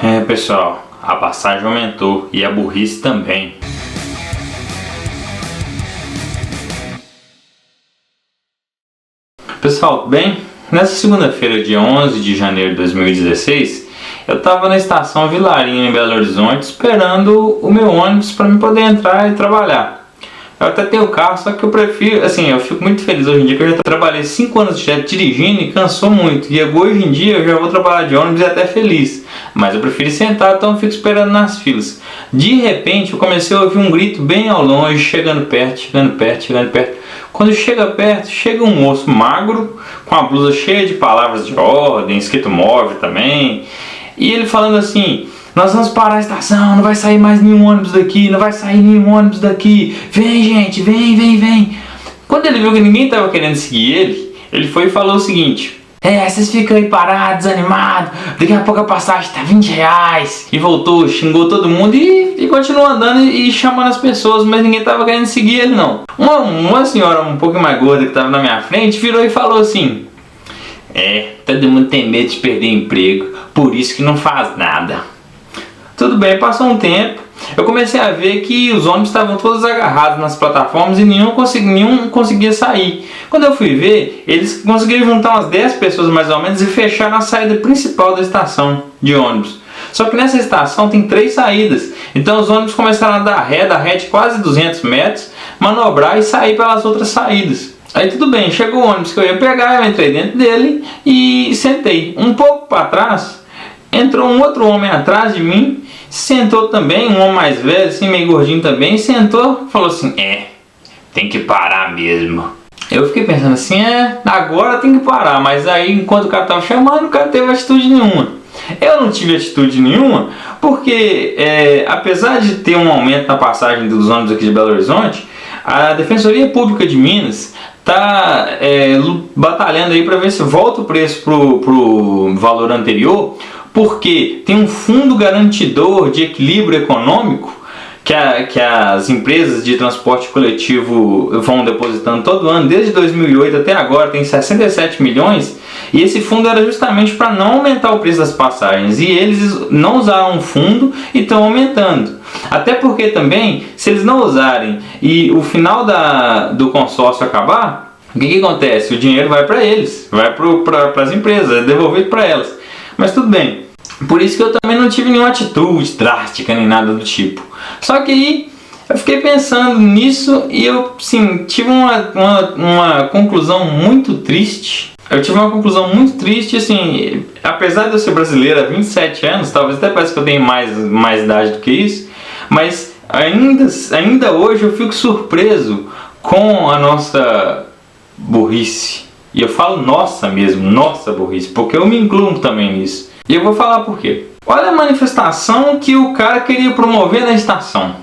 É, pessoal, a passagem aumentou e a burrice também. Pessoal, tudo bem? Nessa segunda-feira, dia 11 de janeiro de 2016, eu estava na estação Vilarinho, em Belo Horizonte, esperando o meu ônibus para me poder entrar e trabalhar. Eu até tenho carro, só que eu prefiro, assim, eu fico muito feliz hoje em dia que eu já trabalhei 5 anos dirigindo e cansou muito. E hoje em dia eu já vou trabalhar de ônibus e até feliz. Mas eu prefiro sentar, então eu fico esperando nas filas. De repente eu comecei a ouvir um grito bem ao longe, chegando perto, chegando perto, chegando perto. Quando chega perto, chega um moço magro, com a blusa cheia de palavras de ordem, escrito móvel também. E ele falando assim: nós vamos parar a estação, não vai sair mais nenhum ônibus daqui, não vai sair nenhum ônibus daqui. Vem, gente, vem, vem, vem. Quando ele viu que ninguém estava querendo seguir ele foi e falou o seguinte: vocês ficam aí parados, desanimados, daqui a pouco a passagem tá R$20. E voltou, xingou todo mundo e continuou andando e chamando as pessoas, mas ninguém estava querendo seguir ele não. Uma senhora um pouco mais gorda que estava na minha frente virou e falou assim: todo mundo tem medo de perder emprego, por isso que não faz nada. Tudo bem, passou um tempo, eu comecei a ver que os ônibus estavam todos agarrados nas plataformas e nenhum conseguia sair. Quando eu fui ver, eles conseguiram juntar umas 10 pessoas mais ou menos e fecharam a saída principal da estação de ônibus. Só que nessa estação tem 3 saídas, então os ônibus começaram a dar ré de quase 200 metros, manobrar e sair pelas outras saídas. Aí tudo bem, chegou o ônibus que eu ia pegar, eu entrei dentro dele e sentei. Um pouco para trás, entrou um outro homem atrás de mim, sentou também, um homem mais velho, assim, meio gordinho também, sentou, falou assim: tem que parar mesmo. Eu fiquei pensando assim, agora tem que parar, mas aí enquanto o cara tava chamando, o cara teve atitude nenhuma. Eu não tive atitude nenhuma, porque apesar de ter um aumento na passagem dos ônibus aqui de Belo Horizonte, a Defensoria Pública de Minas está batalhando aí para ver se volta o preço pro valor anterior, porque tem um fundo garantidor de equilíbrio econômico que as empresas de transporte coletivo vão depositando todo ano, desde 2008 até agora, tem 67 milhões, e esse fundo era justamente para não aumentar o preço das passagens, e eles não usaram o fundo e estão aumentando. Até porque também, se eles não usarem e o final do consórcio acabar, o que acontece? O dinheiro vai para eles, vai para as empresas, é devolvido para elas. Mas tudo bem. Por isso que eu também não tive nenhuma atitude drástica nem nada do tipo. Só que aí eu fiquei pensando nisso e eu tive uma conclusão muito triste. Eu tive uma conclusão muito triste, assim, apesar de eu ser brasileiro há 27 anos, talvez até parece que eu tenho mais idade do que isso, mas ainda hoje eu fico surpreso com a nossa burrice. E eu falo nossa mesmo, nossa burrice, porque eu me incluo também nisso. E eu vou falar por quê. Olha a manifestação que o cara queria promover na estação.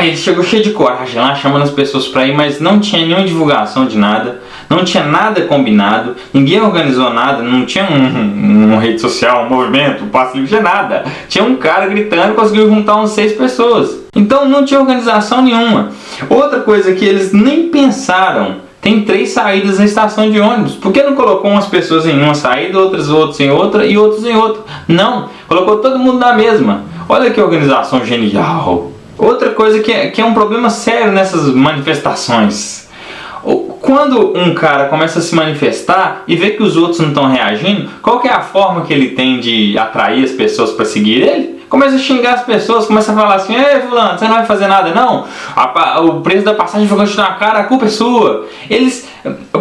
Ele chegou cheio de coragem lá, chamando as pessoas para ir, mas não tinha nenhuma divulgação de nada, não tinha nada combinado, ninguém organizou nada, não tinha uma rede social, um movimento, um passe livre, nada. Tinha um cara gritando e conseguiu juntar umas 6 pessoas. Então não tinha organização nenhuma. Outra coisa que eles nem pensaram: tem 3 saídas na estação de ônibus. Por que não colocou umas pessoas em uma saída, outros em outra e outros em outra? Não, colocou todo mundo na mesma. Olha que organização genial. Outra coisa que é um problema sério nessas manifestações: quando um cara começa a se manifestar e vê que os outros não estão reagindo, qual que é a forma que ele tem de atrair as pessoas para seguir ele? Começa a xingar as pessoas, começa a falar assim: fulano, você não vai fazer nada não? O preço da passagem vai continuar caro, a culpa é sua.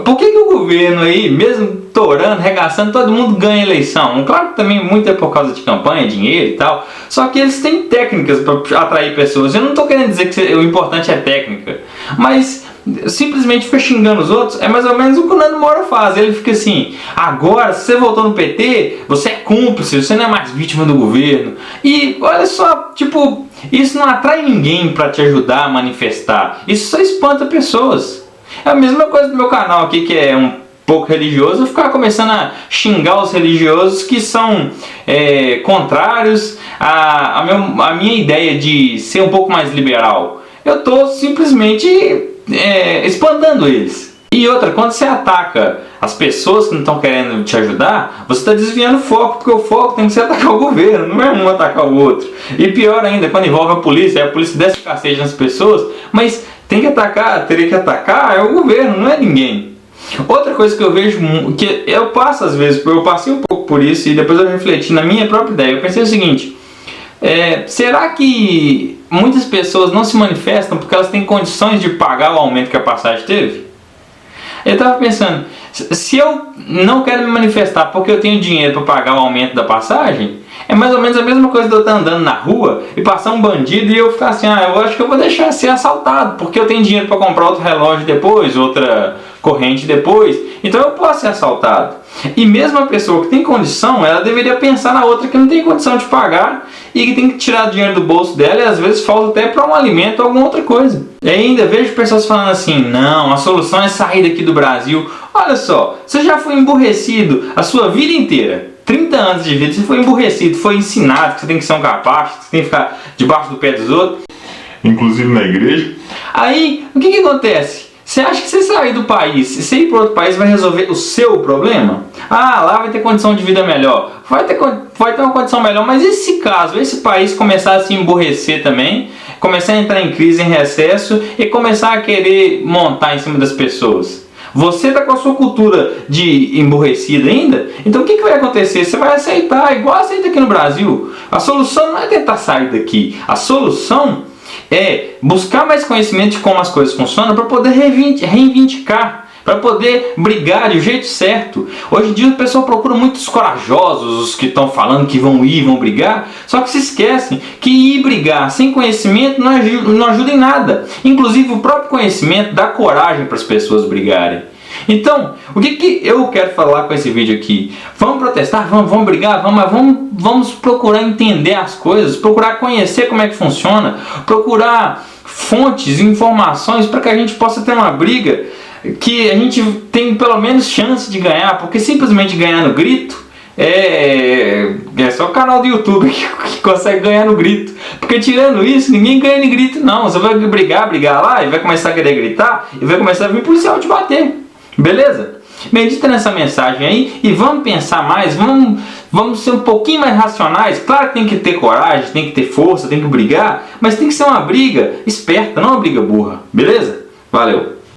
Por que o governo aí, mesmo torando, regaçando, todo mundo ganha eleição? Claro que também muito é por causa de campanha, dinheiro e tal, só que eles têm técnicas para atrair pessoas. Eu não estou querendo dizer que o importante é técnica, mas simplesmente fica xingando os outros. É mais ou menos o que o Nando Moura faz. Ele fica assim: agora, se você votou no PT, você é cúmplice, você não é mais vítima do governo. E olha só, isso não atrai ninguém para te ajudar a manifestar, isso só espanta pessoas. É a mesma coisa do meu canal aqui, que é um pouco religioso, eu ficar começando a xingar os religiosos que são contrários à minha ideia de ser um pouco mais liberal. Eu estou simplesmente espantando eles. E outra, quando você ataca as pessoas que não estão querendo te ajudar, você está desviando o foco, porque o foco tem que ser atacar o governo, não é um atacar o outro. E pior ainda, quando envolve a polícia desce o cacete nas pessoas, mas teria que atacar é o governo, não é ninguém. Outra coisa que eu vejo, que eu passo às vezes, eu passei um pouco por isso e depois eu refleti na minha própria ideia, eu pensei o seguinte, será que muitas pessoas não se manifestam porque elas têm condições de pagar o aumento que a passagem teve? Eu estava pensando, se eu não quero me manifestar porque eu tenho dinheiro para pagar o aumento da passagem, é mais ou menos a mesma coisa de eu estar andando na rua e passar um bandido e eu ficar assim, eu acho que eu vou deixar ser assaltado, porque eu tenho dinheiro para comprar outro relógio depois, outra corrente depois, então eu posso ser assaltado. E mesmo a pessoa que tem condição, ela deveria pensar na outra que não tem condição de pagar e que tem que tirar dinheiro do bolso dela e às vezes falta até para um alimento ou alguma outra coisa. E ainda vejo pessoas falando assim, não, a solução é sair daqui do Brasil. Olha só, você já foi emburrecido a sua vida inteira. 30 anos de vida, você foi emburrecido, foi ensinado que você tem que ser um capacho, que você tem que ficar debaixo do pé dos outros, inclusive na igreja. Aí, o que acontece? Você acha que você sair do país, você ir para outro país vai resolver o seu problema? Lá vai ter condição de vida melhor, vai ter uma condição melhor, mas e se caso esse país começar a se emburrecer também, começar a entrar em crise, em recesso e começar a querer montar em cima das pessoas? Você está com a sua cultura de emburrecida ainda? Então o que vai acontecer? Você vai aceitar, igual aceita aqui no Brasil. A solução não é tentar sair daqui. A solução é buscar mais conhecimento de como as coisas funcionam para poder reivindicar, para poder brigar do jeito certo. Hoje em dia o pessoal procura muitos corajosos, os que estão falando que vão brigar, só que se esquecem que ir brigar sem conhecimento não ajuda em nada. Inclusive o próprio conhecimento dá coragem para as pessoas brigarem. Então, o que eu quero falar com esse vídeo aqui? Vamos protestar? Vamos brigar? Vamos procurar entender as coisas, procurar conhecer como é que funciona, procurar fontes e informações para que a gente possa ter uma briga que a gente tem pelo menos chance de ganhar, porque simplesmente ganhar no grito é só o canal do YouTube que consegue ganhar no grito, porque tirando isso ninguém ganha no grito não. Você vai brigar lá e vai começar a querer gritar e vai começar a vir policial te bater, beleza? Medita nessa mensagem aí e vamos pensar mais, vamos ser um pouquinho mais racionais. Claro que tem que ter coragem, tem que ter força, tem que brigar, mas tem que ser uma briga esperta, não uma briga burra, beleza? Valeu!